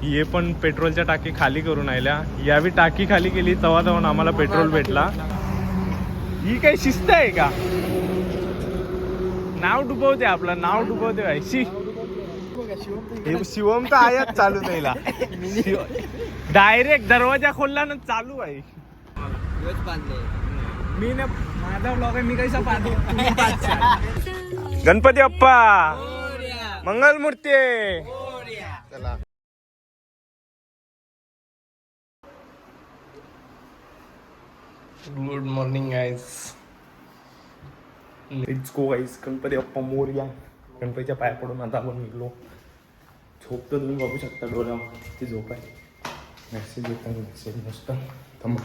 ये पण पेट्रोलच्या टाकी खाली करून आल्या. यावी टाकी खाली केली तेव्हा जाऊन आम्हाला पेट्रोल भेटला. ही काही शिस्त आहे का? नाव डुबवते आपलं, नाव डुबवते भाई. शिवम तर आयात चालू द्यायला डायरेक्ट दरवाजा खोलला ना चालू आहे. मी ना माझा ब्लॉग आहे, मी कैसा पाहतो. गणपती बाप्पा मंगलमूर्ती. चला good morning guys. Let's go guys. Ganpati Bappa Morya. गणपतीच्या पाया पडून आता आपण निघलो. झोप तर तुम्ही बघू शकता डोळ्यावर ती झोप आहे. मेसेज येतो, मेसेज मस्त. थांबा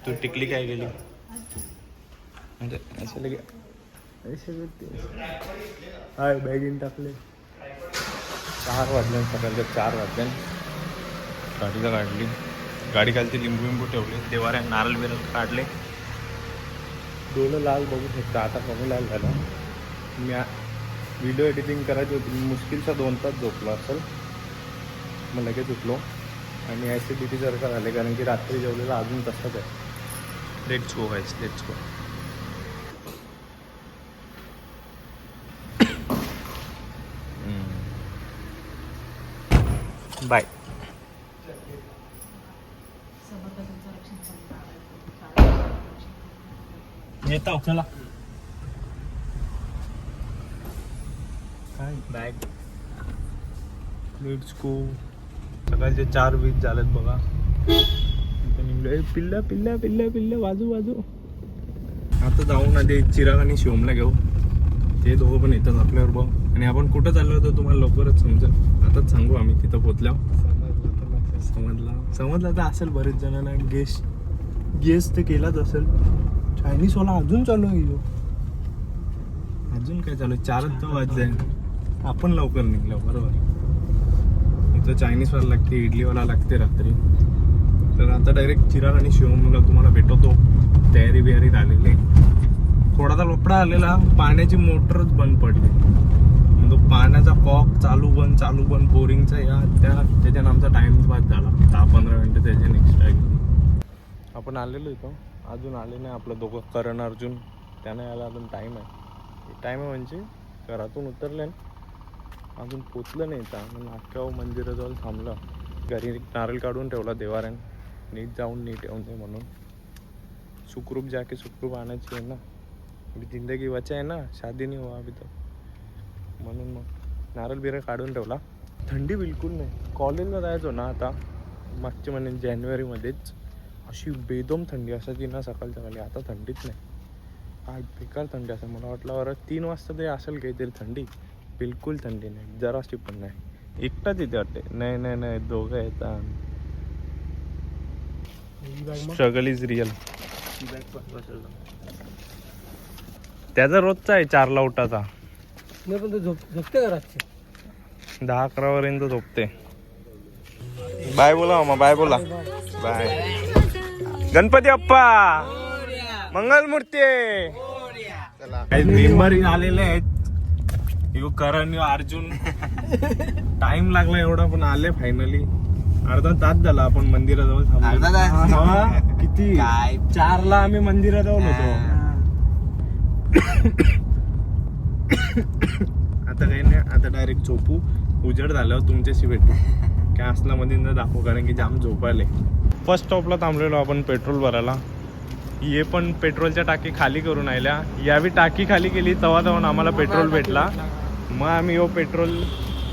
तू टिकली काय गेली म्हणजे असं लगे हाय बॅगीन टाकले. 4 वाजले सकाळच्या 4 वाजले. गाडीला काढली, गाडी खालती लिंबू विंबू ठेवले, देवाऱ्या नारळ बिरळ काढले. डोळं लाल बघू शकता आता, कमी लाल झाला. मी व्हिडिओ एडिटिंग करायची होती, मुश्किलचा 2 तास झोपलो असेल. मग लगेच उठलो आणि ॲसिडिटी सारखं झाले कारण की रात्री जेवलेलं अजून तसंच आहे. Let's go guys, let's go. Bye. येता चला. काय बॅग. Let's go. सकाळचे 4:20 झालेत बघा. पिल्ला पिल्ला पिल्ला पिल्ला वाजू वाजू. आता जाऊ ना ते चिराग आणि शिवमला घेऊ. ते दोघं पण येतात आपल्यावर बघ. आणि आपण कुठं चाललो होतो तुम्हाला लवकरच समजेल. आताच सांगू आम्ही तिथं पोचल्यावर. समजला तर असेल बरेच जणांना. गेस तर केलाच असेल. चायनीजवाला अजून चालू आहे. अजून काय चालू आहे? 4च तर वाजले. आपण लवकर निघलो बरोबर. इथं चायनीजवाला लागते, इडलीवाला लागते रात्री. तर आता डायरेक्ट चिराग आणि शिवमला तुम्हाला भेटवतो. तयारी बियारी झालेली. थोडासा लफडा आलेला, पाण्याची मोटरच बंद पडली. तो पाण्याचा कॉक चालू बंद बोरिंगचा या त्याच्यानं आमचा टाइम पास झाला. 10-15 मिनिटं त्याच्या एक्स्ट्रा गेली. आपण आलेलो इथं, अजून आले नाही आपलं दोघं. करण अर्जुन त्याने यायला अजून टाईम आहे म्हणजे घरातून उतरले अजून पोचलं नाही. म्हणून अख्ख्या मंदिराजवळ थांबलं. घरी नारळ काढून ठेवला देवाऱ्याने, नीट जाऊन नीट येऊन दे म्हणून. सुखरूप जाके सुखरूप आणायची आहे ना. जिंदगी बचा आहे ना, शादी नाही हुआ अभी तो. म्हणून मग नारळ बिरळ काढून ठेवला. थंडी बिलकुल नाही. कॉलेजला जायचो ना आता मागच्या महिन्यात जानेवारीमध्येच, अशी बेदम थंडी असायची ना सकाळच्या खाली. आता थंडीच नाही. काय बेकार थंडी असेल. मला वाटलं बरं 3 वाजता तरी असेल काहीतरी थंडी. बिलकुल थंडी नाही, जराशी पण नाही. एकटाच इथे वाटते. नाही दोघं येतात. Struggle is real. त्याचा रोजचा आहे 4ला उठाचा. झोपते का रातची? 10-11 पर्यंत झोपते. बाय बोला मामा, बाय बोला. बाय. गणपती बाप्पा मंगलमूर्ती. मेंबर आलेले आहेत. करण अर्जुन. टाइम लागला एवढा पण आले फायनली. अर्धा तास झाला आपण मंदिराजवळ थांबलो. किती 4ला आम्ही मंदिराजवळ होतो. आता काही नाही, आता डायरेक्ट झोपू. उजेड झाल्यावर तुमच्याशी भेटू. काय असला मध्ये न दाखवू कारण की जाम झोपायले. फर्स्ट स्टॉपला थांबलेलो आपण पेट्रोल भरायला. ये पण पेट्रोलच्या टाकी खाली करून आल्या. यावी टाकी खाली केली तेव्हा जाऊन आम्हाला पेट्रोल भेटला. मग आम्ही पेट्रोल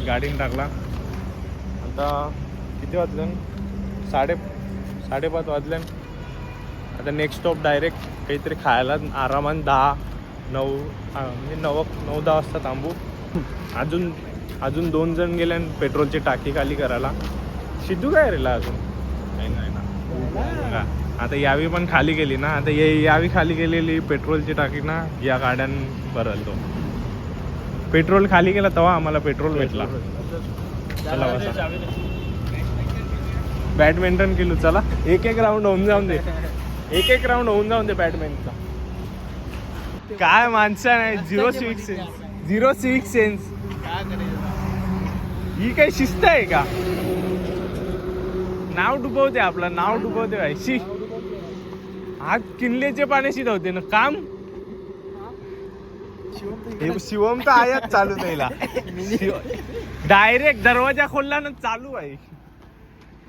गाडीने टाकला. आता किती वाजले? 5:30 वाजले. आता नेक्स्ट स्टॉप डायरेक्ट काहीतरी खायला आरामात 9-10 वाजता थांबू. अजून 2 जण गेले पेट्रोलची टाकी खाली करायला. सिद्धू काय रेला अजून नाही ना. आता यावी पण खाली गेली ना. आता यावी खाली गेलेली पेट्रोलची टाकी ना, या गाड्यां भरल. तो पेट्रोल खाली गेला तेव्हा आम्हाला पेट्रोल भेटला. चला बसा. बॅडमिंटन केलो. चला एक राऊंड होऊन जाऊन दे. राऊंड होऊन जाऊन दे बॅडमिंटनचा. काय माणसं नाही. Zero six sense. ही काही शिस्त आहे का? नाव डुबवते आपलं, नाव डुबवते भाई. शी आज किल्ल्याचे पाण्याशी धावते ना काम. हे शिवम तर आयात चालू द्यायला डायरेक्ट दरवाजा खोलला ना चालू आहे.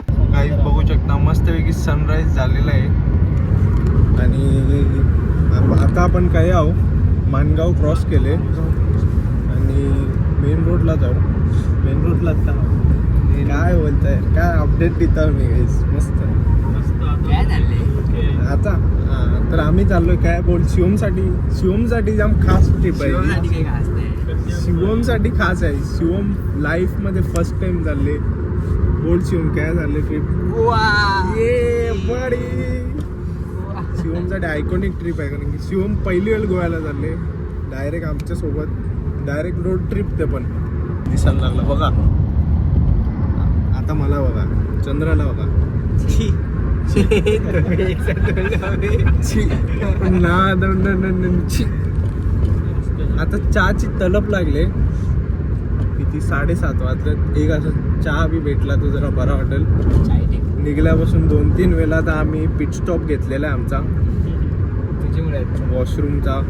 काही बघू शकता मस्तपैकी सनराईज झालेला आहे. आणि आता आपण काय आहो मानगाव क्रॉस केले आणि मेन रोडला जाऊ. मेन रोडला आता काय बोलताय, काय अपडेट देता मी गाईस. मस्त आता तर आम्ही चाललोय काय बोल शिवमसाठी जाम खास ट्रिप आहे. शिवमसाठी खास आहे. शिवम लाईफ मध्ये फर्स्ट टाइम चालले. बोल शिवम काय झाले ट्रिप? ये बडी शिवमसाठी आयकॉनिक ट्रिप आहे. कारण की शिवम पहिली वेळ गोव्याला चालले डायरेक्ट आमच्या सोबत. डायरेक्ट रोड ट्रिप ते पण दिसायला लागलं बघा. आता मला बघा, चंद्राला बघा. आता चहाची तलप लागले. किती 7:30 वाजल्यात. एक असं चहा बी भेटला तर जरा बरा वाटेल. निघल्यापासून 2-3 वेळा तर आम्ही पिट स्टॉप घेतलेला आहे आमचा वॉशरूमचा.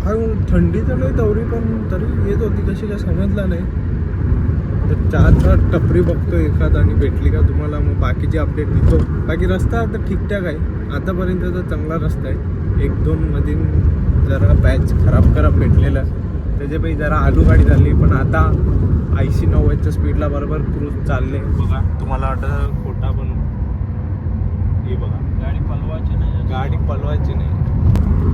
काय थंडी तर नाही तेवढी पण तरी येत होती कशी काय समजलं नाही. तर चहाचा टपरी बघतो एखादा आणि भेटली का तुम्हाला मग बाकीची अपडेट देतो. बाकी रस्ता आता ठीकठाक आहे. आतापर्यंतचा चांगला रस्ता आहे. 1-2 मध्ये जरा पॅच खराब भेटलेला. त्याच्यापैकी जरा आलू गाडी झाली. पण आता 80-90च्या स्पीडला बरोबर क्रूज चालले बघा. तुम्हाला वाटतं खोटा पण हे बघा गाडी पलवायची नाही.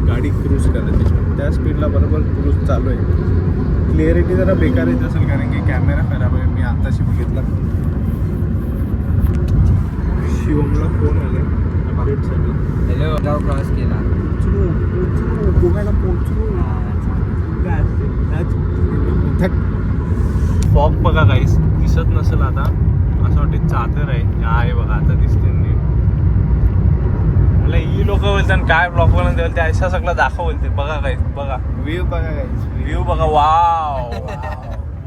गाडी क्रूज करायची त्या स्पीडला बरोबर क्रूज चालू आहे. क्लिअरिटी जरा बेकार येत असेल कारण की कॅमेरा खराब आहे. मी आताशी बघितला. शिवमला फोन आले अपडेटसाठी. हॅलो क्रॉस केला. गोव्याला पोहोचलो. फॉग बघा काहीच दिसत नसेल आता. असं वाटतं चादर आहे बघा आता दिसते. मला ही लोक बोलतात काय ब्लॉग बनवून ते अशा सगळं दाखव बोलते. बघा काय बघा व्ह्यू बघा गाईस व्ह्यू बघा.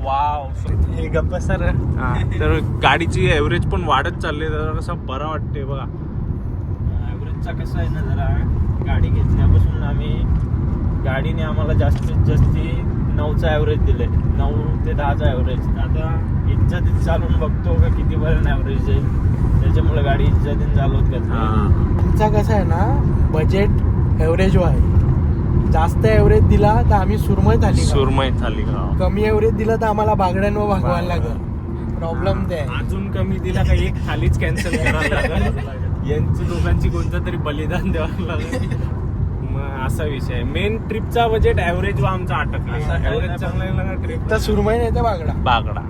वाव हे गप्प सर. तर गाडीची ॲव्हरेज पण वाढत चालली. जरा कसं बरं वाटते बघा. ॲव्हरेजचा कसं आहे ना जरा गाडी घेतल्यापासून गाडीने आम्हाला जास्तीत जास्त 9चा ॲव्हरेज दिले. 9 ते 10चा ॲव्हरेज. आता इज्जतीत चालून बघतो का कितीपर्यंत ॲव्हरेज जाईल. त्याच्यामुळे गाडी इज्जतीने चालवत घेतला. आमचा कसं आहे ना बजेट ॲव्हरेज आहे. जास्त ॲव्हरेज दिला तर आम्ही सुरमईत आली. कमी ॲव्हरेज दिला तर आम्हाला बागड्यांवर भागवायला लागेल. प्रॉब्लेम ते आहे. अजून कमी दिला का एक खालीच कॅन्सल करायला लागेल. यांची दोघांची कोणतं तरी बलिदान द्यावं लागेल. मग असा विषय आहे. मेन ट्रिपचा बजेट ॲव्हरेज वा आमचा अटकला. ॲव्हरेज चांगला आहे ना ट्रिप तर सुरमई नाही तर बागडा.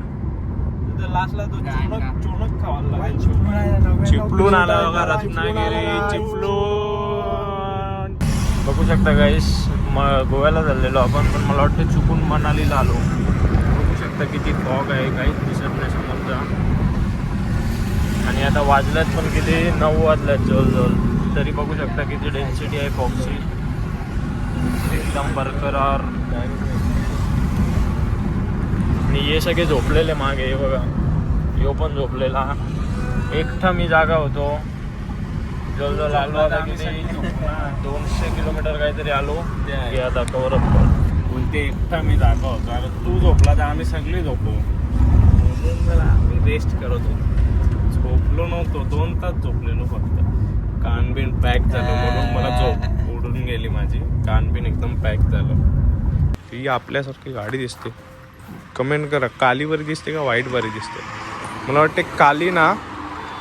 लास्टला तो चोणक खावायला लागला. चिपलून आला बघा. रत्नागिरी चिपलून बघू शकता गाईस. गोव्याला चाललेलो आपण पण मला वाटतं चुकून मनालीला आलो. बघू शकता किती फॉग आहे. काहीच दिसत नाही समोरचा. आणि आता वाजल्यात पण किती 9 वाजल्यात जवळजवळ. तरी बघू शकता किती डेन्सिटी आहे फॉगची. एकदम बरकरार. आणि हे सगळे झोपलेले मागे हे बघा. यो पण झोपलेला. एकटा मी जागा होतो. जवळजवळ आलो आता किती 200 किलोमीटर काहीतरी आलो. हे आता कवर अप कर बोलते. एकटा मी जागा होतो. आता तू झोपला तर आम्ही सगळे झोपलो. आम्ही रेस्ट करत होतो. झोपलो नव्हतो. 2 तास झोपलेलो फक्त. कानबिन पॅक झालं म्हणून मला झोप उडून गेली माझी. कानबिन एकदम पॅक झालं. ती आपल्यासारखी गाडी दिसते. कमेंट करा काली बरी दिसते का व्हाईट बरी दिसते. मला वाटते काली ना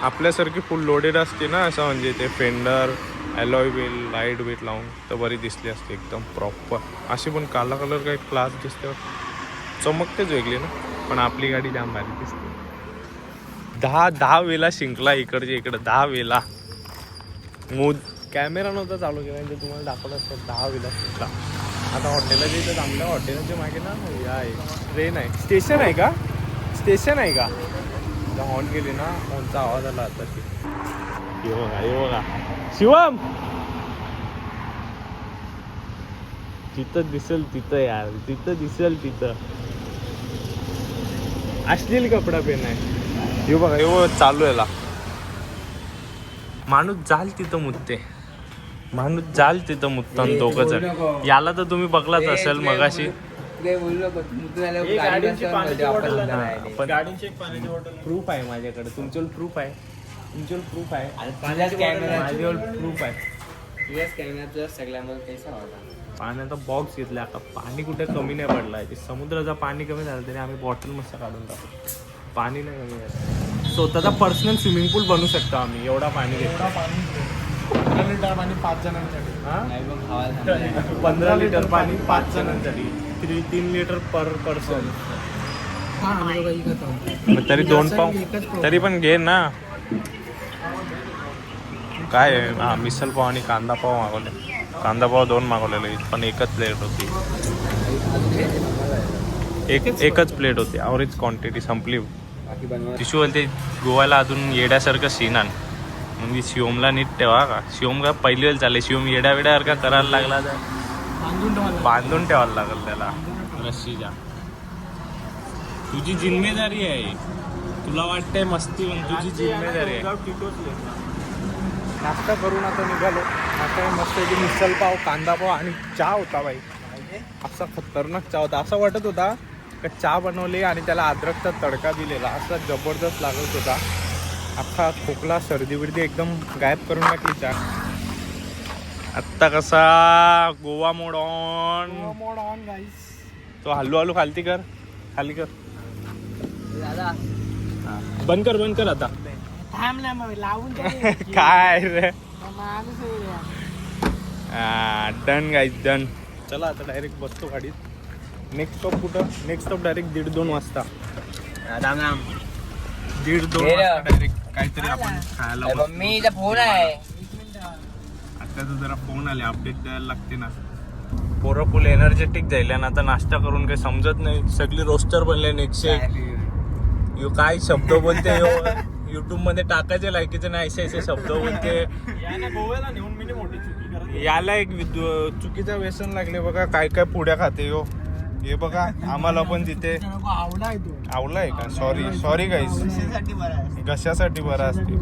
आपल्यासारखी फुल लोडेड असते ना. असं म्हणजे ते fender alloy wheel light weight लावून तर बरी दिसली असते एकदम प्रॉपर. अशी पण काला कलर काही क्लास दिसते. चमकतेच वेगळी ना. पण आपली गाडी जाम भारी दिसते. 10 वेळा शिंकला इकडच्या इकडं. 10 वेळा कॅमेरा नव्हता चालू केला म्हणजे तुम्हाला दाखवलं असतं. 10 वेळा शिंकला. आता हॉटेलला जे थांबल्या हॉटेलच्या मागे ना हे आहे ट्रेन आहे. स्टेशन आहे का हॉर्न गेली ना. हॉर्नचा आवाज आला आता. हे बघा शिवम तिथं दिसेल तिथं यार. तिथं दिसेल तिथं. अश्लील कपडा पेन आहे हे बघा हे चालू आहे ला. माणूस जाल तिथं मुत्ते, माणूस जाल तिथं मुत्तान दोघं जण. याला तर तुम्ही बघलाच असेल मगाशी. गाडीची पाण्याची बॉटल आहे. पण गाडीची एक पाण्याची बॉटल प्रूफ आहे माझ्याकडे. तुमच्यावर प्रूफ आहे, तुमच्यावर प्रूफ आहे, पाण्याची बॉटल माझ्यावर प्रूफ आहे. सगळ्यांना पाण्याचा बॉक्स घेतला आता. पाणी कुठे कमी नाही पडला आहे. समुद्राचं पाणी कमी झालं तरी आम्ही बॉटल मस्त काढून टाकतो. पाणी नाही कमी झालं. स्वतःचा पर्सनल स्विमिंग पूल बनवू शकतो आम्ही. एवढा पाणी घेतो. 15 लिटर पाणी 5 जणांसाठी. 15 लिटर पाणी 5 जणांसाठी. 3 लिटर पर पर्सन. हा आम्ही दोघं इकत आहोत. तरी 2 पाव तरी पण घे ना. काय आहे? हा मिसल पाव आणि कांदा पाव मागवले. कांदा पाव 2 मागवलेले पण एकच प्लेट होती. एकच प्लेट होती. अवरेज क्वांटिटी संपली. तिशू बोलते गोव्याला अजून येड्यासारखं सीन आण. म्हणजे शिवमला नीट ठेवा का. शिवम का पहिली वेळ चालले. शिवम येड्या वेड्यासारखा करायला लागला तर बांधून ठेवायला लागेल त्याला रस्सीच्या. तुझी जिम्मेदारी आहे. तुला वाटतंय मस्ती पण तुझी जिम्मेदारी आहे. नाश्ता करून आता निघालो. आता मस्त एक मिसल पाव, कांदा पाव आणि चहा होता बाई. असा खतरनाक चहा होता. असं वाटत होता का चहा बनवली आणि त्याला अद्रकचा तडका दिलेला. असा जबरदस्त लागत होता. अख्खा खोकला सर्दी बिर्दी एकदम गायब करून टाकली चहा. आत्ता कसा गोवा मोड ऑन. मोड ऑन गाईस. तो हलू खालती कर, खाली कर. बंद कर आता. थांब ना मग लावून काय रे. माणूस डन गाईज डन. चला आता डायरेक्ट बसतो गाडीत. नेक्स्ट स्टॉप कुठं? नेक्स्ट स्टॉप डायरेक्ट 1:30-2 वाजता. 1:30-2 वाजता डायरेक्ट काहीतरी आपण खायला बसतो. मम्मीचा फोन आहे. आता तर जरा फोन आले, अपडेट द्यायला लागते ना. पोरं फुल एनर्जेटिक जायला ना. आता नाश्ता करून काही समजत नाही. सगळी रोस्टर बनले नेक्स्ट. यो काय शब्द बोलते यो. युट्यूब मध्ये टाकायचे लायकीचे नाही. असे शब्द बोलते. गोव्याला नेऊन मी मोठी चुकी करत. याला एक चुकीचा व्यसन लागले बघा. काय काय पुड्या खाते यो. हे बघा आम्हाला पण तिथे आवडा आहे तू. आवला आहे का. सॉरी गाईस. घशासाठी बरा असते.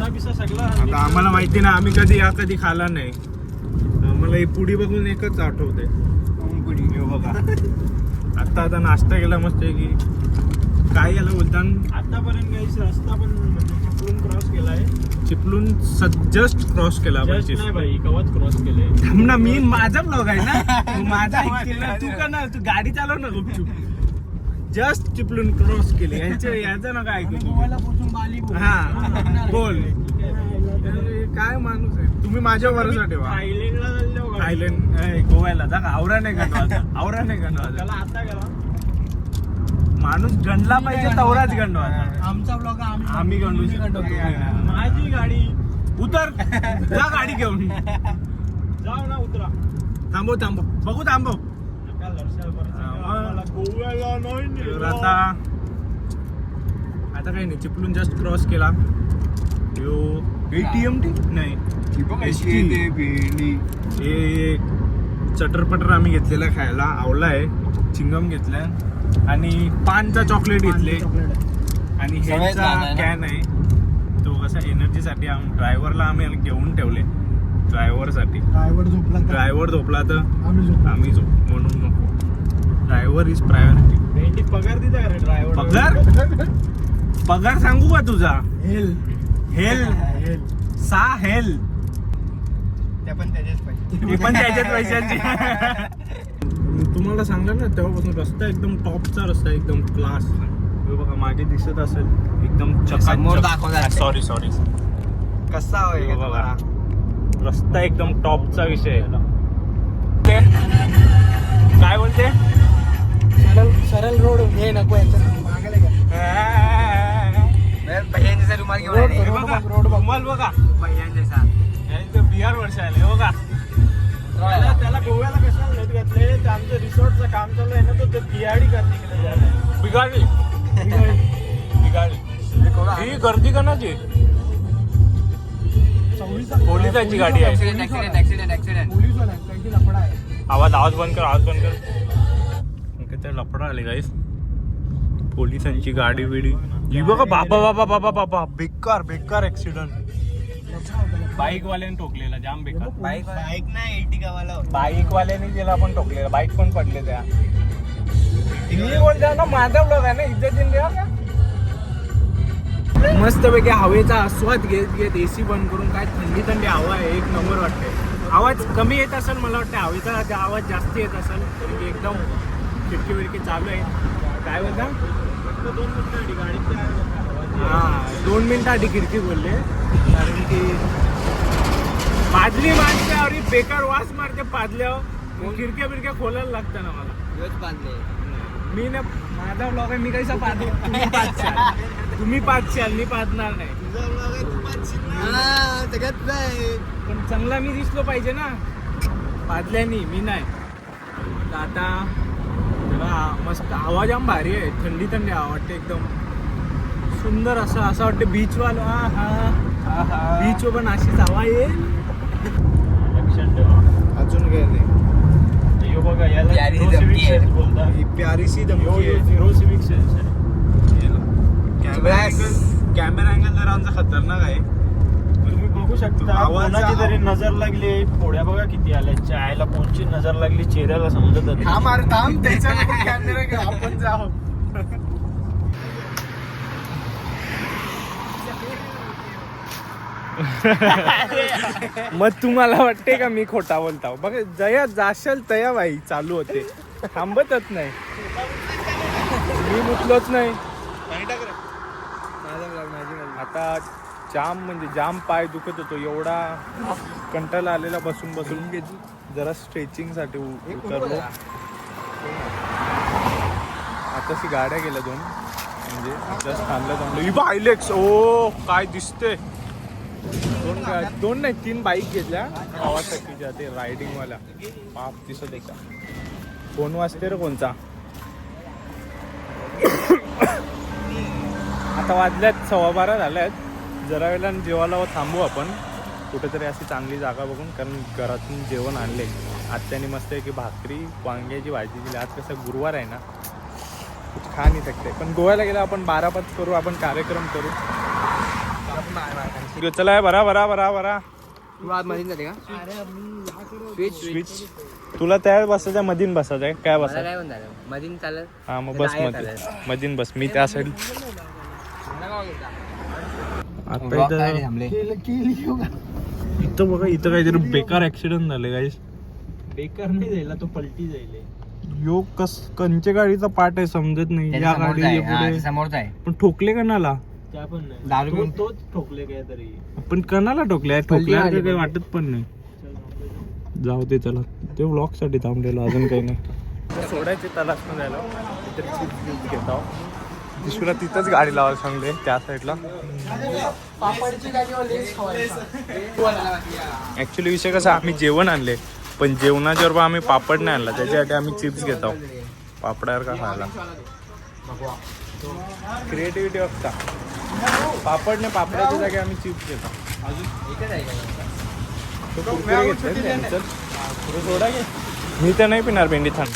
घसा सगळं आता आम्हाला माहिती ना. आम्ही कधी खाला नाही. आम्हाला ही पुडी बघून एकच आठवते. पुडी बघा. आता नाश्ता केला मस्त की काय याला बोलतात. आतापर्यंत काही रस्ता पण म्हणजे चिपळूण क्रॉस केलाय. चिपळून जस्ट क्रॉस केला. Just नाही भाई कवच क्रॉस केले. थांब ना. मी माझा ब्लॉग आहे ना. माझा ऐकलेला तू का ना. तू गाडी चालव ना गुपचूप. जस्ट चिपळून क्रॉस केले. याचं ना काय ऐकू तू. हा बोल. काय माणूस आहे तुम्ही. माझ्या भरोसा ठेवा. थायलंडला चाललो. थायलंड गोव्याला जा. आवरा नाही गंडवायचा. आवरा नाही गंडवायचा. त्याला आता गेला. माणूस गंडला पाहिजे तवराच गंडवायचा. आमचा ब्लॉग आम्ही गंडू शकतो. माझी गाडी उतर. जा गाडी घेऊन. जाऊ ना उतरा. थांबव बघू थांबव. गोव्याला नाही तर आता काही नाही. चिपळूण जस्ट क्रॉस केला. यो ATM नाही हे चटरपटर आम्ही घेतलेला खायला. आवला आहे, चिंगम घेतलाय आणि पानचा चॉकलेट घेतले आणि ह्याचा कॅन आहे. तो कसा एनर्जीसाठी ड्रायव्हरला आम्ही घेऊन ठेवले. ड्रायव्हरसाठी. ड्रायव्हर झोपला तर आम्ही झोप. म्हणून नको. Driver is priority. भेंडी पगार दिला का रे ड्रायव्हर. पगार सांगू का तुझा. हेल हेल ते पण त्याचेच पाहिजे. ते पण त्याच्याच पैशांची. तुम्हाला सांगा ना तेव्हापासून रस्ता एकदम टॉपचा रस्ता. एकदम क्लास. बघा मागे दिसत असेल एकदम समोर दाखवतात. सॉरी कसा होय बघा रस्ता एकदम टॉपचा विषय आहे. काय बोलते. सरळ रोड हे नको मागेले भैयांचा रुमाल घेऊन आले. रोड रुमाल बघा. भैयांचा बिहार वर्ष आले बघा. त्याला गोव्याला कशाला नेट घातले. ते आमचं रिसॉर्टचं काम चालू आहे ना. तो बिहाडी करते बिघाडी ही गर्दी कोणाची. पोलिसांची गाडी आहे. ऍक्सिडेंट. पोलीस लफडा आहे. आवाज बंद कर. किती लफडा आले गाईस. पोलिसांची गाडी बिडी ही बघा. बाबा बाबा बाबा बाबा बेकार बेकार ऍक्सिडेंट. बाईक वाल्याने ठोकलेला जाम बेकार. बाईक नाही एर्टिगा वाला होता. बाईक वाल्याने गेला पण ठोकलेला. बाईक पण पडले त्या. मी बोलतो ना माझा ब्लॉग आहे ना, इज्जत देऊन द्या. मस्त पैकी हवेचा आस्वाद घेत घेत एसी बंद करून काय थंडी थंडी हवा आहे. एक नंबर वाटते. आवाज कमी येत असेल मला वाटतं, हवेचा आवाज जास्त येत असेल तरी की एकदम खिडकी विडकी चालू आहे. काय बोलता 2 मिनिटासाठी गाडी. हां 2 मिनिटासाठी खिडकी बोलले कारण की पाजली माणसं अरे बेकार वास मारते पाजल्यावर. खिडक्या बिडक्या खोलायला लागतं ना मला. रोज बांधले. मी ना माझा ब्लॉग आहे, मी कैसा पाहतो. तुम्ही पाचशाल मी पाजणार नाही. सगळ्यात नाही. पण चांगला मी दिसलो पाहिजे ना पाजल्यानी, मी नाही. तर आता जरा मस्त हवा जाम भारी आहे. थंडी थंडी हवा वाटते एकदम सुंदर. असं वाटतं बीचवाल. हा बीच पण अशीच हवा येईल. लक्षात ठेवा. अजून काय नाही. यो बघा याला प्यारी झिरो धमकी सिविक आहे. सेन्स बोलतात. ही प्यारीसी धमकी यो आहे. झिरो सिविक सेन्स आहे. कॅमेरा अँगल जरा आमचा खतरनाक आहे. तुम्ही बघू शकता आवाज- कोणाची तरी नजर लागली. फोड्या बघा किती आल्या. चायला कोणची नजर लागली चेहऱ्याला समजत नाही. थांब त्याच्या कॅमेरा घेऊ आपण जाऊ. मग तुम्हाला वाटते का मी खोटा बोलताव? बघा जया जाशाल तया बाई चालू होते, थांबतच नाही. मी मुतलोच नाही. आता जाम म्हणजे जाम पाय दुखत होतो. एवढा कंटाळा आलेला बसून बसून जरा स्ट्रेचिंग साठी उतरलो. आताशी गाड्या गेल्या 2 म्हणजे जस्ट थांबलं. आयलेक्स ओ काय दिसते. 2 नाही 3 बाईक घेतल्या गावासाठीच्या ते रायडिंग वाला. बाप दिसत एका. फोन वाजते रे कोणचा. आता वाजल्यात 12:15 झाल्यात. जरा वेळेला जेवायला थांबू आपण कुठेतरी अशी चांगली जागा बघून. कारण घरातून जेवण आणले. आत्याने मस्त आहे की भाकरी वांग्याची भाजी दिली. आज कसं गुरुवार आहे ना, कुछ खा नाही सकते. पण गोव्याला गेला आपण 12-5 करू. आपण कार्यक्रम करू. चला बरा बरा बरा बरा. मधीन जाते का स्विच तुला त्या बसायचं मधीन बसायचं आहे काय बसा. काय म्हणतात मधीन चालत. हा मग बस मधीन बस. मी त्या साईड आता इथं बघा. इथं काहीतरी बेकार ऍक्सिडेंट झाले गाईस. बेकार नाही जायला तो पलटी जाईल. यो कंचे गाडीचा पार्ट आहे समजत नाही. या गाडी पुढे समोरचा आहे पण ठोकले कणाला. त्या पण नाही. दारू तो- पिऊन. तोच ठोकले काय तरी. पण कणाला ठोकले ठोकल्या आली काही वाटत पण नाही. जाऊ दे चला. ते व्लॉग साठी थांबलेलो अजून काही नाही. सोडायचे तलाश न जायला चिप्स घेत आहो. दिसूला तिथंच गाडी लावायला सांगले त्या साईडला. पापडची गाडी ऍक्च्युली विषय कसा आम्ही जेवण आणले पण जेवणाच्या बरोबर आम्ही पापड नाही आणला. त्याच्यासाठी आम्ही चिप्स घेत आहोत पापडावर का खायला. क्रिएटिव्हिटी असता. पापड नाही पापडाच्या जागी आम्ही चिप्स घेतो. सोडा घे. मी तर नाही पिणार भेंडी थांब.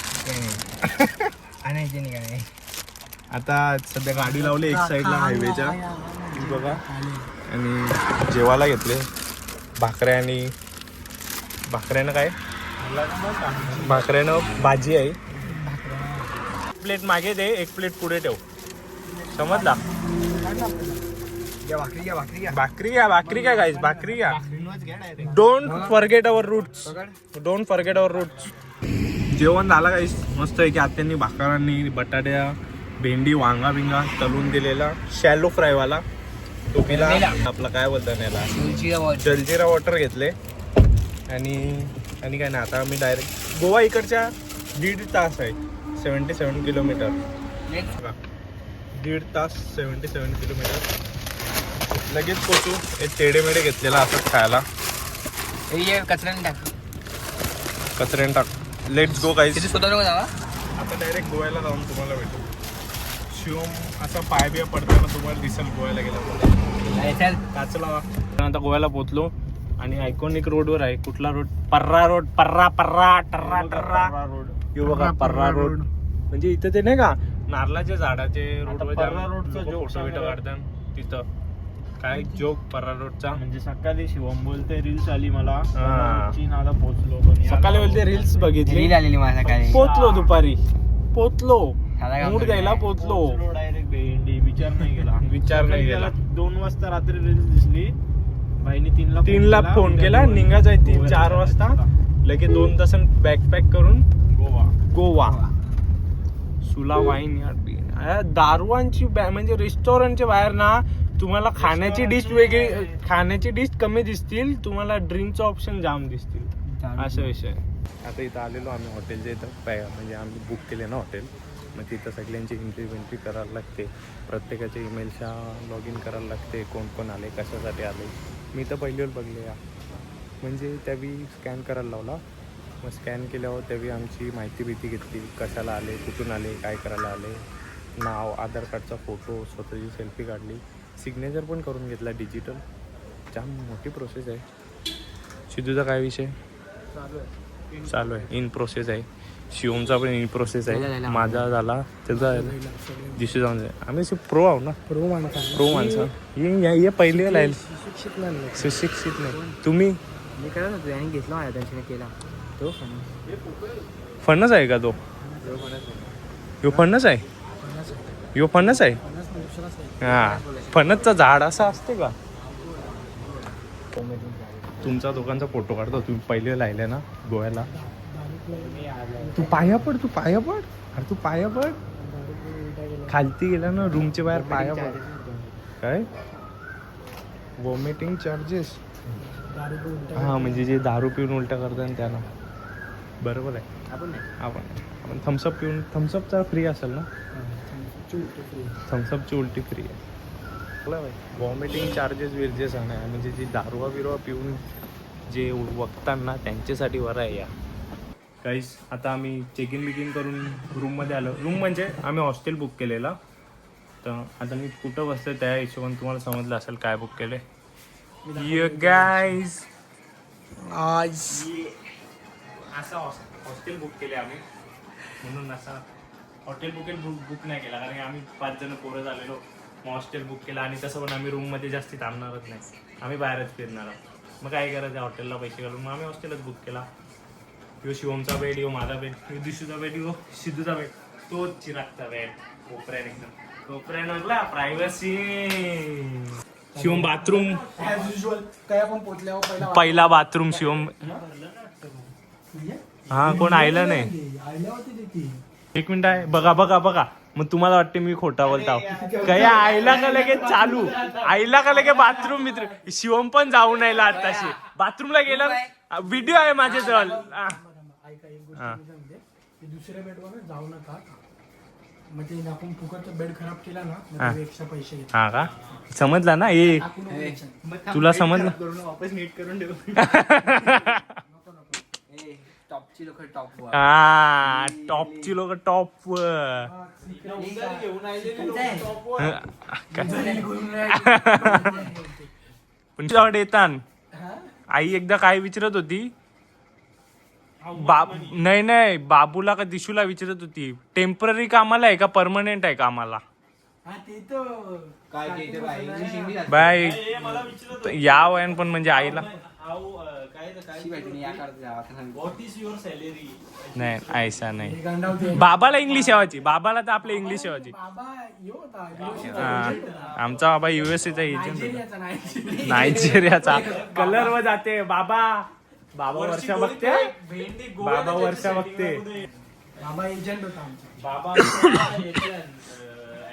आता सध्या गाडी लावली एक साईडला हायवेच्या बघा. आणि जेवायला घेतले भाकऱ्यानं काय भाकऱ्यानं भाजी आहे. प्लेट मागे दे, एक प्लेट पुढे ठेव. समजला. भाकरी घ्या गाईस. भाकरी घ्या. Don't forget our roots. जेवण झालं गाईस मस्त आहे की आत्यांनी भाकरांनी बटाट्या भेंडी वांगा बिंगा तलून दिलेला शॅलो फ्रायवाला. तो पिला आपला काय बोलतात याला जलजिरा वॉटर घेतले. आणि काय ना आता आम्ही डायरेक्ट गोवा इकडच्या 1.5 तास आहे. 77 किलोमीटर. 1.5 तास 77 किलोमीटर लगेच पोचू. हे टेढेमेढे घेतलेला असंच खायला. कचऱ्याने टाक. लेट्स गो गाईस. आता डायरेक्ट गोव्याला जाऊन तुम्हाला भेटू. शिवम असा पाय बिया पडताना तुम्हाला दिसेल गोव्याला गेला. काचला. आता गोव्याला पोचलो आणि आयकॉनिक रोडवर आहे. कुठला रोड? पर्रा रोड. पर्रा रोड. यो बघा पर्रा रोड. म्हणजे इथं ते नाही का नारळाच्या झाडाचे रोडवर पर्रा रोडचा joke फोटो बिटो सांगा. काढतात तिथं. काय जोक पर्रा रोडचा. म्हणजे सकाळी शिवम बोलते रील्स आली मला हा. चीनाला पोहोचलो पण यार सकाळी बोलते रील्स बघितली, रील आलेली माझ्या काय पोचलो दुपारी, पोचलो ह्याला काय मूड द्यायला पोचलो. डायरेक्ट भेंडी विचार नाही केला. विचार नाही सकाळी केला. त्याला 2 वाजता रात्री रील्स दिसली. भाईनी 3ला फोन केला, निघायचं आहे 3-4 वाजता. लगेच 2 तास बॅकपॅक करून गोवा. सुला वाईन यार दारूवांची म्हणजे रेस्टॉरंटच्या बाहेर ना तुम्हाला खाण्याची डिश वेगळी, खाण्याची डिश कमी दिसतील, तुम्हाला ड्रिंकचं ऑप्शन जाम दिसतील, असा विषय. आता इथं आलेलो आम्ही हॉटेलच्या इथं म्हणजे आम्ही बुक केले ना हॉटेल, मग तिथं सगळ्यांची एंट्री करायला लागते, प्रत्येकाच्या ईमेलच्या लॉग इन करायला लागते, कोण कोण आले कशासाठी आले. मी तर पहिलीवर बघले या म्हणजे त्यावेळी स्कॅन करायला लावला, मग स्कॅन केल्यावर त्यावेळी आमची माहिती भीती घेतली, कशाला आले, कुठून आले, काय करायला आले, नाव, आधार कार्डचा फोटो, स्वतःची सेल्फी काढली, सिग्नेचर पण करून घेतला डिजिटल. जाम मोठी प्रोसेस आहे. सिद्धूचा काय विषय चालू आहे, इन प्रोसेस आहे. शिवमचा पण इन प्रोसेस आहे, माझा झाला, त्याचा दिसू जाऊन जाईल. आम्ही प्रो आहो ना, प्रो माणसं. हे पहिले लाईल सुशिक्षित नाही. तुम्ही मी करत होतो आणि घेतला माझ्या त्यांच्याने केला तो फणस आहे का तो? यो फणस आहे, यो फणस आहे. हा, फणसचं झाड असं असते का? तुमचा दोघांचा फोटो काढतो. तुम्ही पहिले लायले ना गोव्याला. तू पाया पड अरे तू पाया पड. खालती गेला ना रूमच्या बाहेर पाया पड. काय वॉमिटिंग चार्जेस? हा, म्हणजे जे दारू पिऊन उलट्या करतात त्यांना. बरोबर आहे. आपण थम्सअप पिऊन, थम्सअपचा फ्री असेल ना, थम्सअपची उलटी फ्री आहे. वॉमिटिंग चार्जेस विरजेस नाही, म्हणजे जे दारूवा बिरवा पिऊन जे वखतात ना त्यांच्यासाठी बरं आहे या. काहीच आता आम्ही चेक इन करून रूममध्ये आलो. रूम म्हणजे आम्ही हॉस्टेल बुक केलेला. तर आता मी कुठं बसतोय त्या हिशोबाने तुम्हाला समजलं असेल काय बुक केले. ये गाईज आज असं हॉस्टेल बुक केले आम्ही, म्हणून असं हॉटेल बुक नाही केला, कारण की आम्ही 5 जण पोरं झालेलो. मग हॉस्टेल बुक केलं आणि तसं पण आम्ही रूममध्ये जास्ती थांबणारच नाही, आम्ही बाहेरच फिरणार आहोत. मग काय करायचं हॉटेलला पैसे घालून, मग आम्ही हॉस्टेलच बुक केला. यो शिवमचा बेड, यो माझा बेड, यो दिशूचा बेड, यो सिद्धूचा बेड, तो चिरागचा बेड. कोपऱ्याने एकदम कोपऱ्यानं privacy. Shivam bathroom, as usual काय आपण पोचल्यावर पहिला बाथरूम शिवम. हा, कोण आयलं नाही. आयला होती ती. एक मिनिट आहे, बघा. मग तुम्हाला वाटते मी खोटा बोलता. काय आईला का लगेच चालू, आईला का लगे बाथरूम मित्र. शिवम पण जाऊन यायला आताशी बाथरूमला गेला. व्हिडिओ आहे माझ्याजवळ. ऐका एक गोष्ट मी सांगते, की दुसऱ्या बेडवर जाऊ नका. मग ते आपण फुकटचा बेड खराब केला ना, मग ते एक्स्ट्रा पैसे घेतात. हा का, समजला ना? ए तुला समजलं? वापस नीट करून ठेव. टॉपची लोक टॉप हा, टॉपची लोक टॉपवर. पण तुझ्याकडे येतान आई एकदा काय विचारत होती, नाही बाबूला का दिशूला विचारत होती, टेम्पररी कामाला आहे का परमनंट आहे कामाला? बाय या वयान पण म्हणजे आईला नाही, ऐसा नाही. बाबाला इंग्लिश यावायची, बाबाला तर आपल्या इंग्लिश यावायची. आमचा बाबा USA चा एजंट, नायजेरियाचा. कलर वर जाते बाबा वर्षा बघते, बाबा एजंट होता आमचा. बाबा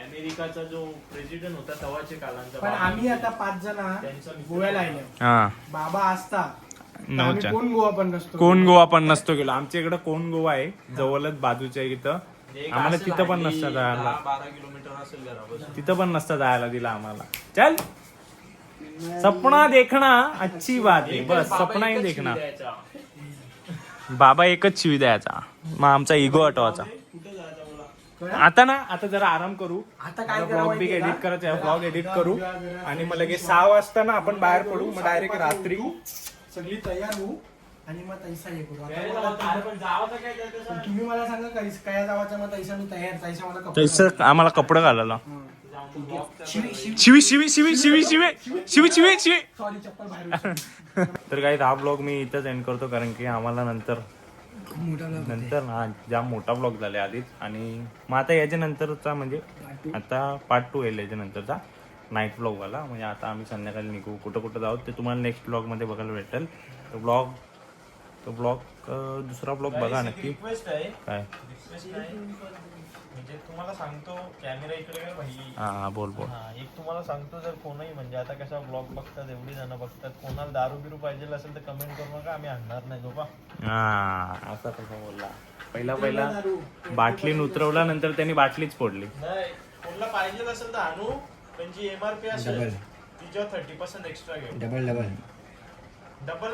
अमेरिकाचा जो प्रेसिडेंट होता तवाचे कालांचा. पण आम्ही आता 5 जण गोव्याला आले. हा, बाबा असता नऊच्या कोण गोवा पण नसतो गेलो. आमच्या इकडे कोण गोवा आहे जवळच बाजूच्या इथं. आम्हाला तिथं पण नसतं जायला, 12 किलोमीटर असेल घरापासून. तिथं पण नसतं जायला दिला आम्हाला. चल, सपना देखना अच्छी बात आहे, बस सपना ही देखना. बाबा एकच शिवी द्यायचा, मग आमचा इगो हटवायचा. आता जरा आराम करू. आता काय ब्लॉग बिग एडिट करायचं, ब्लॉग एडिट करू आणि मग लगेच 6 वाजता ना आपण बाहेर पडू. मग डायरेक्ट रात्री सगळी तयार होऊ आणि मग तैसा हे करू आता यायला मला होतं, पण जावं तर काय त्याचं पण सांग. तुम्ही मला सांगा काय जावाचं मग तैसा मी तयार तैसा मला कपडे तसं आम्हाला कपडे घालायला शिवी शिवी शिवी शिवी शिवी शिवी शिवी शिवी शिवी शिवी सॉरी चप्पल बाहेर तर काही हा ब्लॉग मी इथंच एंड करतो कारण की आम्हाला नंतर हा जाम मोठा ब्लॉग झाले आधीच आणि मग आता याच्या नंतरचा म्हणजे आता पार्ट 2 येईल याच्या नंतरचा नाईट ब्लॉग वाला म्हणजे आता आम्ही संध्याकाळी निघू कुठं कुठं जाऊ ते तुम्हाला नेक्स्ट ब्लॉग मध्ये बघायला भेटेल तो ब्लॉग दुसरा ब्लॉग बघा नक्की रिक्वेस्ट आहे काय रिक्वेस्ट नाही म्हणजे तुम्हाला सांगतो कॅमेरा इकडे काय भाई हा बोल बोल हा एक तुम्हाला सांगतो जर कोणही म्हणजे आता कसा ब्लॉग बघतात एवढी जण बघतात कोणाला दारू बिरू पाहिजे असेल तर कमेंट करू नका आम्ही आणणार नाही बाबा हा असा कसा बोलला पहिला बाटली उतरवला नंतर त्यांनी बाटलीच फोडली नाही कोणाला पाहिजे असेल तर आणू पण जी एमआरपी असेल तिच्यावर 30% एक्स्ट्रा घेऊ डबल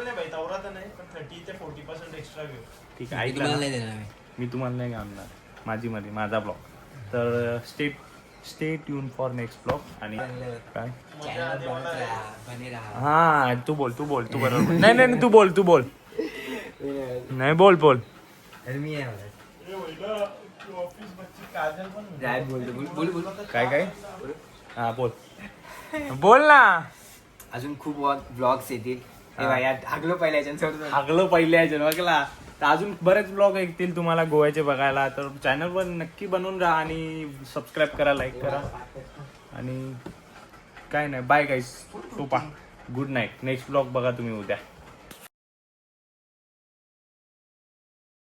नाही भाई तेवढा तर नाही पण 30 ते 40% एक्स्ट्रा घेऊ ठीक आहे ऐकलं ना? मी तुम्हाला नाही आणणार माझा ब्लॉग तर stay tune for next blog आणि काय मजा आली मला हा तू बोल तू बरोबर नाही तू बोल नाही बोल ऑफिस बच्ची काजल पण काय हा बोल ना अजून खूप ब्लॉग्स येतील हे बघा, यात हागलो पहिल्या याच्यावर हागलं पहिल्या जन्मकला तर अजून बरेच ब्लॉग येतील तुम्हाला गोव्याचे बघायला तर चॅनलवर नक्की बनवून राहा आणि सबस्क्राईब करा लाईक करा आणि काय नाही बाय गाईस सोपा गुड नाईट नेक्स्ट ब्लॉग बघा तुम्ही उद्या